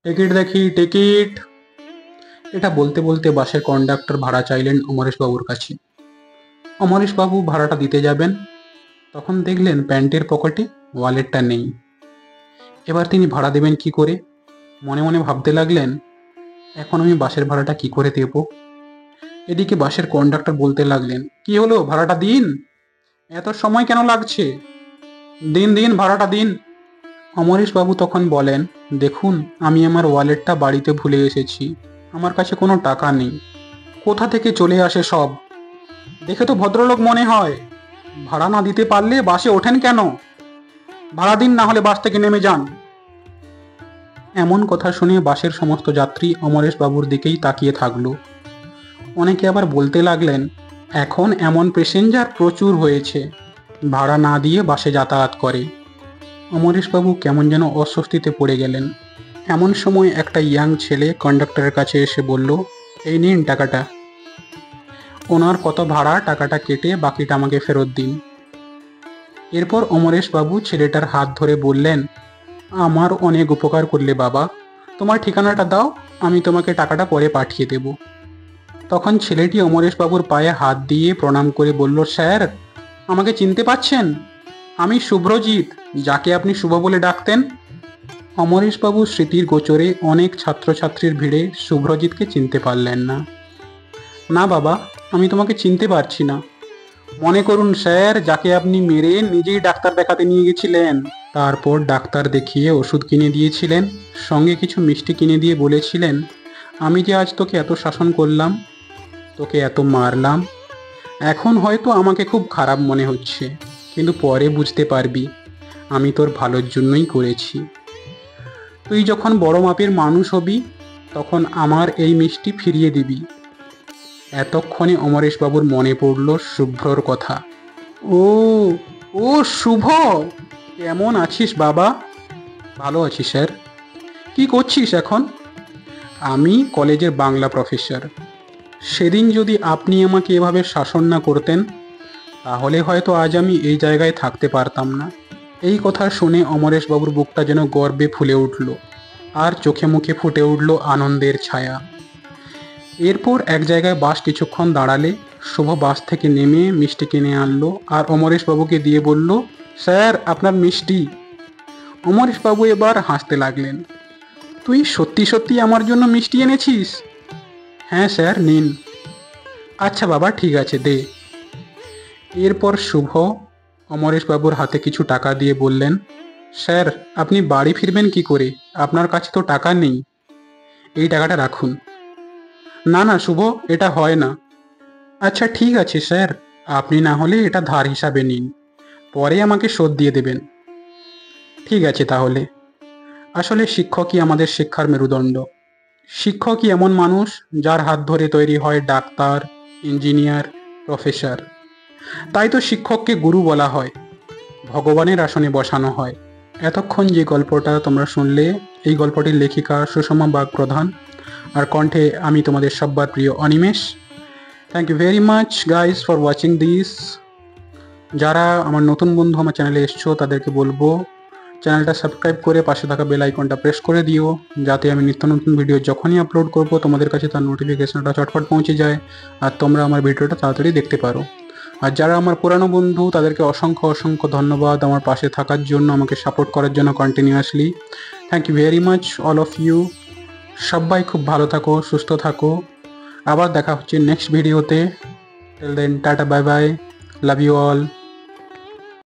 Ticket দেখি ticket. এটা বলতে বলতে বাসের কন্ডাক্টর ভাড়া চাইলেন অমরেশবাবুর কাছে। অমরেশবাবু ভাড়াটা দিতে যাবেন, তখন দেখলেন প্যান্টের পকেটে ওয়ালেটটা নেই। এবার তিনি ভাড়া দেবেন কি করে? মনে মনে ভাবতে লাগলেন, এখন আমি বাসের ভাড়াটা কি করে দেব? এদিকে বাসের কন্ডাক্টর বলতে লাগলেন, কি হলো, ভাড়াটা দিন। এত সময় কেন লাগছে? দিন দিন, ভাড়াটা দিন। অমরেশবাবু তখন বলেন, দেখুন, আমি আমার ওয়ালেটটা বাড়িতে ভুলে এসেছি, আমার কাছে কোনো টাকা নেই। কোথা থেকে চলে আসে সব, দেখে তো ভদ্রলোক মনে হয়। ভাড়া না দিতে পারলে বাসে ওঠেন কেন? ভাড়া দিন, না হলে বাস থেকে নেমে যান। এমন কথা শুনে বাসের সমস্ত যাত্রী অমরেশবাবুর দিকেই তাকিয়ে থাকলো। অনেকে আবার বলতে লাগলেন, এখন এমন প্যাসেঞ্জার প্রচুর হয়েছে, ভাড়া না দিয়ে বাসে যাতায়াত করে। অমরেশবাবু কেমন যেন অস্বস্তিতে পড়ে গেলেন। এমন সময় একটা ইয়াং ছেলে কন্ডাক্টরের কাছে এসে বলল, এই নিন টাকাটা। ওনার কত ভাড়া, টাকাটা কেটে বাকিটা আমাকে ফেরত দিন। এরপর অমরেশবাবু ছেলেটার হাত ধরে বললেন, আমার অনেক উপকার করলে বাবা, তোমার ঠিকানাটা দাও, আমি তোমাকে টাকাটা পরে পাঠিয়ে দেব। তখন ছেলেটি অমরেশবাবুর পায়ে হাত দিয়ে প্রণাম করে বলল, স্যার, আমাকে চিনতে পাচ্ছেন? আমি শুভ্রজিৎ, যাকে আপনি শুভ বলে ডাকতেন। অমরেশবাবু স্মৃতির গোচরে অনেক ছাত্রছাত্রীর ভিড়ে শুভ্রজিৎকে চিনতে পারলেন না। না বাবা, আমি তোমাকে চিনতে পারছি না। মনে করুন স্যার, যাকে আপনি মেরে নিজেই ডাক্তার দেখাতে নিয়ে গেছিলেন, তারপর ডাক্তার দেখিয়ে ওষুধ কিনে দিয়েছিলেন, সঙ্গে কিছু মিষ্টি কিনে দিয়ে বলেছিলেন, আমি যে আজ তোকে এত শাসন করলাম, তোকে এত মারলাম, এখন হয়তো আমাকে খুব খারাপ মনে হচ্ছে, কিন্তু পরে বুঝতে পারবি আমি তোর ভালোর জন্যই করেছি। তুই যখন বড় মাপের মানুষ হবি, তখন আমার এই মিষ্টি ফিরিয়ে দিবি। এতক্ষণে অমরেশবাবুর মনে পড়ল শুভ্রর কথা। ও, ও শুভ, কেমন আছিস বাবা? ভালো আছি স্যার। কি করছিস এখন? আমি কলেজের বাংলা প্রফেসর। সেদিন যদি আপনি আমাকে এভাবে শাসন না করতেন, তাহলে হয়তো আজ আমি এই জায়গায় থাকতে পারতাম না। এই কথা শুনে অমরেশবাবুর বুকটা যেন গর্বে ফুলে উঠল, আর চোখে মুখে ফুটে উঠল আনন্দের ছায়া। এরপর এক জায়গায় বাস কিছুক্ষণ দাঁড়ালে শুভ বাস থেকে নেমে মিষ্টি কিনে আনলো আর অমরেশবাবুকে দিয়ে বলল, স্যার, আপনার মিষ্টি। অমরেশবাবু এবার হাসতে লাগলেন, তুই সত্যি সত্যি আমার জন্য মিষ্টি এনেছিস? হ্যাঁ স্যার, নিন। আচ্ছা বাবা, ঠিক আছে, দে। এরপর শুভ অমরেশবাবুর হাতে কিছু টাকা দিয়ে বললেন, স্যার, আপনি বাড়ি ফিরবেন কি করে, আপনার কাছে তো টাকা নেই, এই টাকাটা রাখুন। না না শুভ, এটা হয় না। আচ্ছা ঠিক আছে স্যার, আপনি না হলে এটা ধার হিসাবে নিন, পরে আমাকে শোধ দিয়ে দেবেন। ঠিক আছে তাহলে। আসলে শিক্ষকই আমাদের শিক্ষার মেরুদণ্ড। শিক্ষকই এমন মানুষ যার হাত ধরে তৈরি হয় ডাক্তার, ইঞ্জিনিয়ার, প্রফেসর। তাই তো শিক্ষককে গুরু বলা হয়, ভগবানের আসনে বসানো হয়। এতক্ষণ যে গল্পটা তোমরা শুনলে, এই গল্পটির লেখিকা সুষমা বাগ প্রধান, আর কণ্ঠে আমি তোমাদের সব্বার প্রিয় Animesh. Thank you very much guys for watching this. যারা আমার নতুন বন্ধু আমার চ্যানেলে এসছো, তাদেরকে বলবো চ্যানেলটা সাবস্ক্রাইব করে পাশে থাকা বেল আইকনটা প্রেস করে দিও, যাতে আমি নিত্য নতুন ভিডিও যখনই আপলোড করব তোমাদের কাছে তার নোটিফিকেশনটা চটপট পৌঁছে যায়, আর তোমরা আমার ভিডিওটা তাড়াতাড়ি দেখতে পারো। আর যারা আমার পুরানো বন্ধু, তাদেরকে অসংখ্য অসংখ্য ধন্যবাদ আমার পাশে থাকার জন্য, আমাকে সাপোর্ট করার জন্য continuously. Thank you very much all of you. সবাই খুব ভালো থাকো, সুস্থ থাকো। আবার দেখা হচ্ছে নেক্সট ভিডিওতে। Till then, tata, bye bye, love you all.